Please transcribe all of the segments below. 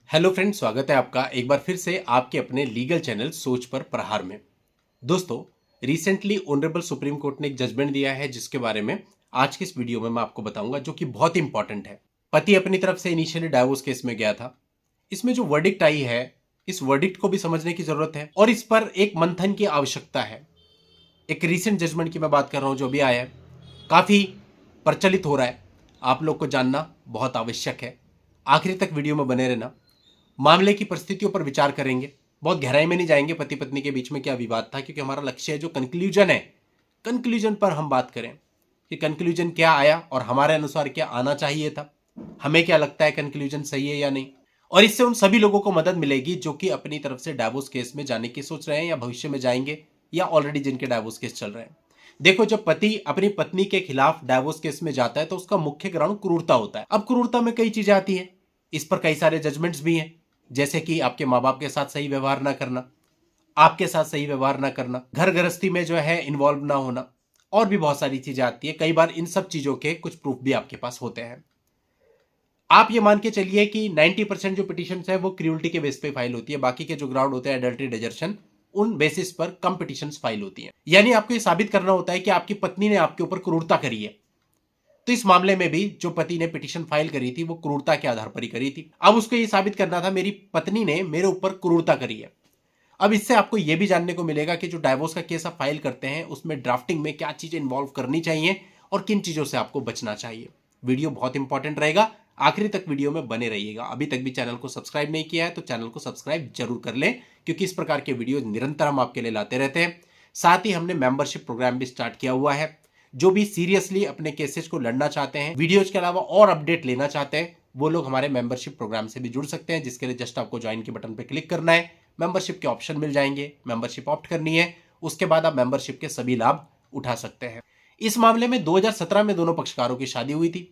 Hello friend, स्वागत है आपका एक बार फिर से आपके अपने लीगल चैनल सोच पर प्रहार में। दोस्तों, रिसेंटली ऑनरेबल सुप्रीम कोर्ट ने एक जजमेंट दिया है जिसके बारे में आज की इस वीडियो में मैं आपको बताऊंगा, जो कि बहुत इंपॉर्टेंट है। पति अपनी तरफ से इनिशियली डाइवोर्स केस में गया था। इसमें जो वर्डिक्ट आई है, इस वर्डिक्ट को भी समझने की जरूरत है और इस पर एक मंथन की आवश्यकता है। एक रिसेंट जजमेंट की मैं बात कर रहा हूं जो भी आया है, काफी प्रचलित हो रहा है। आप लोग को जानना बहुत आवश्यक है। आखिर तक वीडियो में बने रहना। मामले की परिस्थितियों पर विचार करेंगे, बहुत गहराई में नहीं जाएंगे पति पत्नी के बीच में क्या विवाद था, क्योंकि हमारा लक्ष्य है जो कंक्लूजन है, कंक्लूजन पर हम बात करें कि कंक्लूजन क्या आया और हमारे अनुसार क्या आना चाहिए था। हमें क्या लगता है कंक्लूजन सही है या नहीं। और इससे उन सभी लोगों को मदद मिलेगी जो कि अपनी तरफ से डाइवोर्स केस में जाने की सोच रहे हैं या भविष्य में जाएंगे, या ऑलरेडी जिनके डाइवोर्स केस चल रहे हैं। देखो, जब पति अपनी पत्नी के खिलाफ डाइवोर्स केस में जाता है तो उसका मुख्य ग्राउंड क्रूरता होता है। अब क्रूरता में कई चीजें आती हैं, इस पर कई सारे जजमेंट्स भी हैं, जैसे कि आपके माँ बाप के साथ सही व्यवहार ना करना, आपके साथ सही व्यवहार ना करना, घर गृहस्थी में जो है इन्वॉल्व ना होना, और भी बहुत सारी चीजें आती है। कई बार इन सब चीजों के कुछ प्रूफ भी आपके पास होते हैं। आप ये मान के चलिए कि 90% जो पिटिशन है वो क्रूरटी के बेस पे फाइल होती है। बाकी के जो ग्राउंड होते हैं, एडल्ट्री, डिजर्शन, उन बेसिस पर कम पिटिशन फाइल होती हैं। यानी आपको ये साबित करना होता है कि आपकी पत्नी ने आपके ऊपर क्रूरता करी है। तो इस मामले में भी जो पति ने पिटीशन फाइल करी थी वो क्रूरता के आधार पर ही करी थी। अब उसको ये साबित करना था मेरी पत्नी ने मेरे ऊपर क्रूरता करी है। अब इससे आपको यह भी जानने को मिलेगा कि जो डाइवोर्स का केस आप फाइल करते हैं उसमें ड्राफ्टिंग में क्या चीजें इन्वॉल्व करनी चाहिए और किन चीजों से आपको बचना चाहिए। वीडियो बहुत इंपॉर्टेंट रहेगा, आखिरी तक वीडियो में बने रहिएगा। अभी तक भी चैनल को सब्सक्राइब नहीं किया है तो चैनल को सब्सक्राइब जरूर कर लें, क्योंकि इस प्रकार के वीडियो निरंतर हम आपके लिए लाते रहते हैं। साथ ही हमने मेंबरशिप प्रोग्राम भी स्टार्ट किया हुआ है। जो भी सीरियसली अपने केसेस को लड़ना चाहते हैं, वीडियोज के अलावा और अपडेट लेना चाहते हैं, वो लोग हमारे मेंबरशिप प्रोग्राम से भी जुड़ सकते हैं, जिसके लिए जस्ट आपको ज्वाइन के बटन पर क्लिक करना है। मेंबरशिप के ऑप्शन मिल जाएंगे, मेंबरशिप ऑप्ट करनी है, उसके बाद आप मेंबरशिप के सभी लाभ उठा सकते हैं। इस मामले में 2017 में दोनों पक्षकारों की शादी हुई थी।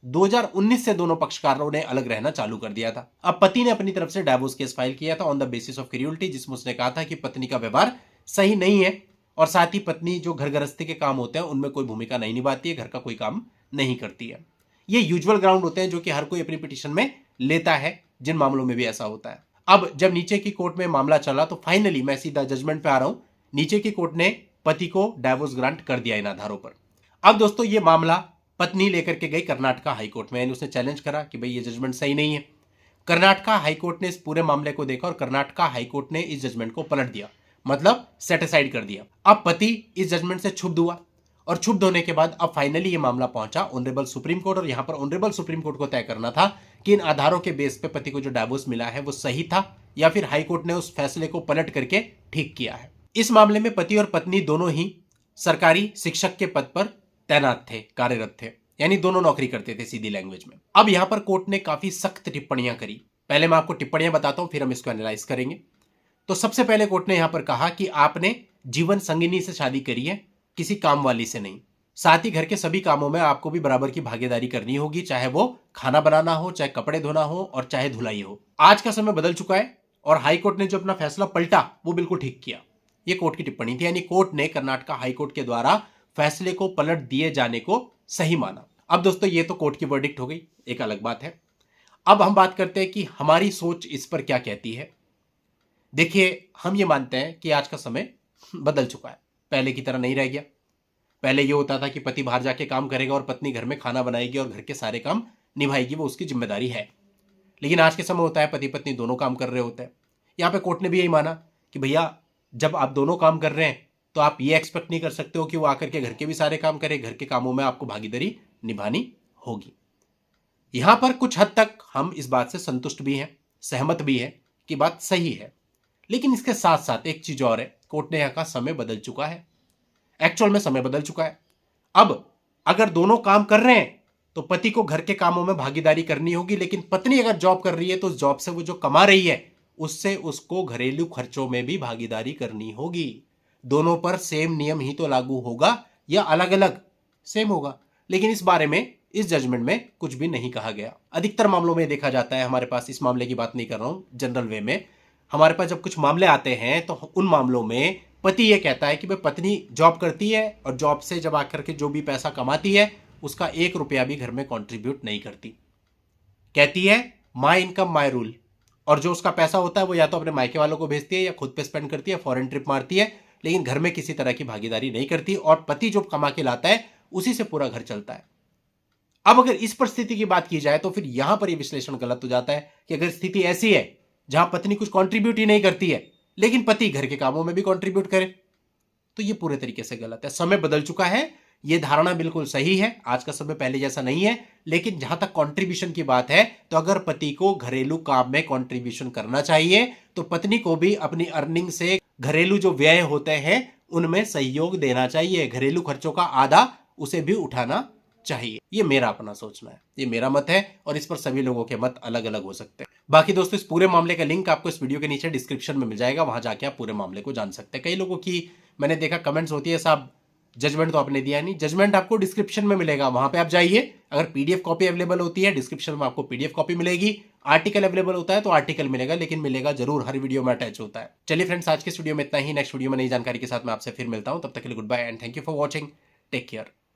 2019 से दोनों पक्षकारों ने अलग रहना चालू कर दिया था। अब पति ने अपनी तरफ से डाइवोर्स केस फाइल किया था on the basis of cruelty, जिसमें उसने कहा था कि पत्नी का व्यवहार सही नहीं है और साथ ही पत्नी जो घर गृहस्थी के काम होते हैं उनमें कोई भूमिका नहीं निभाती है, घर का कोई काम नहीं करती है। ये यूजुअल ग्राउंड होते हैं जो कि हर कोई अपनी पिटीशन में लेता है, जिन मामलों में भी ऐसा होता है। अब जब नीचे की कोर्ट में मामला चला तो फाइनली मैं सीधा जजमेंट पे आ रहा हूं। नीचे की कोर्ट ने पति को डाइवोर्स ग्रांट कर दिया इन आधारों पर। अब दोस्तों, ये मामला पत्नी लेकर के गई कर्नाटका हाईकोर्ट में, यानी उसने चैलेंज करा कि भाई ये जजमेंट सही नहीं है। कर्नाटका हाईकोर्ट ने इस पूरे मामले को देखा और कर्नाटका हाईकोर्ट ने इस जजमेंट को पलट दिया, मतलब सेट असाइड कर दिया। अब पति इस जजमेंट से क्षुब्ध हुआ और क्षुब्ध होने के बाद अब फाइनली ये मामला पहुंचा ऑनरेबल सुप्रीम कोर्ट, और यहां पर ऑनरेबल सुप्रीम कोर्ट को तय करना था कि इन आधारों के बेस पे पति को जो डाइवोर्स मिला है वो सही था या फिर हाईकोर्ट ने उस फैसले को पलट करके ठीक किया है। इस मामले में पति और पत्नी दोनों ही सरकारी शिक्षक के पद पर तैनात थे, कार्यरत थे, यानी दोनों नौकरी करते थे सीधी लैंग्वेज में। अब यहां पर कोर्ट ने काफी सख्त टिप्पणियां करी। पहले मैं आपको टिप्पणियां बताता हूं, फिर हम इसको एनालाइज करेंगे। तो सबसे पहले कोर्ट ने यहां पर कहा कि आपने जीवन संगिनी से शादी करी है, किसी काम वाली से नहीं। साथ ही घर के सभी कामों में आपको भी बराबर की भागीदारी करनी होगी, चाहे वो खाना बनाना हो, चाहे कपड़े धोना हो और चाहे धुलाई हो। आज का समय बदल चुका है और हाईकोर्ट ने जो अपना फैसला पलटा वो बिल्कुल ठीक किया। ये कोर्ट की टिप्पणी थी, यानी कोर्ट ने कर्नाटका हाईकोर्ट के द्वारा फैसले को पलट दिए जाने को सही माना। अब दोस्तों, ये तो कोर्ट की वर्डिक्ट हो गई, एक अलग बात है। अब हम बात करते हैं कि हमारी सोच इस पर क्या कहती है। देखिए, हम ये मानते हैं कि आज का समय बदल चुका है, पहले की तरह नहीं रह गया। पहले ये होता था कि पति बाहर जाके काम करेगा और पत्नी घर में खाना बनाएगी और घर के सारे काम निभाएगी, वो उसकी जिम्मेदारी है। लेकिन आज के समय होता है पति पत्नी दोनों काम कर रहे होते हैं। यहाँ पे कोर्ट ने भी यही माना कि भैया, जब आप दोनों काम कर रहे हैं तो आप ये एक्सपेक्ट नहीं कर सकते हो कि वो आकर के घर के भी सारे काम करे। घर के कामों में आपको भागीदारी निभानी होगी। यहां पर कुछ हद तक हम इस बात से संतुष्ट भी हैं, सहमत भी हैं कि बात सही है। लेकिन इसके साथ साथ एक चीज और है, कोर्ट ने यहां का समय बदल चुका है। एक्चुअल में समय बदल चुका है। अब अगर दोनों काम कर रहे हैं तो पति को घर के कामों में भागीदारी करनी होगी, लेकिन पत्नी अगर जॉब कर रही है तो उस जॉब से वो जो कमा रही है उससे उसको घरेलू खर्चों में भी भागीदारी करनी होगी। दोनों पर सेम नियम ही तो लागू होगा या अलग अलग सेम होगा। लेकिन इस बारे में इस जजमेंट में कुछ भी नहीं कहा गया। अधिकतर मामलों में देखा जाता है, हमारे पास इस मामले की बात नहीं कर रहा हूं, जनरल वे में हमारे पास जब कुछ मामले आते हैं तो उन मामलों में पति ये कहता है कि भाई पत्नी जॉब करती है और जॉब से जब आकर के जो भी पैसा कमाती है उसका 1 रुपया भी घर में कंट्रीब्यूट नहीं करती। कहती है माई इनकम माई रूल, और जो उसका पैसा होता है वो या तो अपने मायके वालों को भेजती है या खुद पे स्पेंड करती है, फॉरेन ट्रिप मारती है, लेकिन घर में किसी तरह की भागीदारी नहीं करती और पति जो कमा के लाता है उसी से पूरा घर चलता है। अब अगर इस परिस्थिति की बात की जाए तो फिर यहां पर यह विश्लेषण गलत हो जाता है कि अगर स्थिति ऐसी है जहां पत्नी कुछ कंट्रीब्यूट ही नहीं करती है लेकिन पति घर के कामों में भी कंट्रीब्यूट करे, तो यह पूरे तरीके से गलत है। समय बदल चुका है, यह धारणा बिल्कुल सही है, आज का समय पहले जैसा नहीं है, लेकिन जहां तक कंट्रीब्यूशन की बात है तो अगर पति को घरेलू काम में कंट्रीब्यूशन करना चाहिए तो पत्नी को भी अपनी अर्निंग से घरेलू जो व्यय होते हैं उनमें सहयोग देना चाहिए, घरेलू खर्चों का आधा उसे भी उठाना चाहिए। ये मेरा अपना सोचना है, ये मेरा मत है और इस पर सभी लोगों के मत अलग अलग हो सकते हैं। बाकी दोस्तों इस पूरे मामले का लिंक आपको इस वीडियो के नीचे डिस्क्रिप्शन में मिल जाएगा, वहां जाके आप पूरे मामले को जान सकते हैं। कई लोगों की मैंने देखा कमेंट्स होती है, साहब जजमेंट तो आपने दिया नहीं। जजमेंट आपको डिस्क्रिप्शन में मिलेगा, वहां पे आप जाइए। अगर पीडीएफ कॉपी अवेलेबल होती है डिस्क्रिप्शन में आपको पीडीएफ कॉपी मिलेगी, आर्टिकल अवेलेबल होता है तो आर्टिकल मिलेगा, लेकिन मिलेगा जरूर, हर वीडियो में अटैच होता है। चलिए फ्रेंड्स, आज के वीडियो में इतना ही। नेक्स्ट वीडियो में नई जानकारी के साथ मैं आपसे फिर मिलता हूं, तब तक के लिए goodbye and thank you for watching. Take care.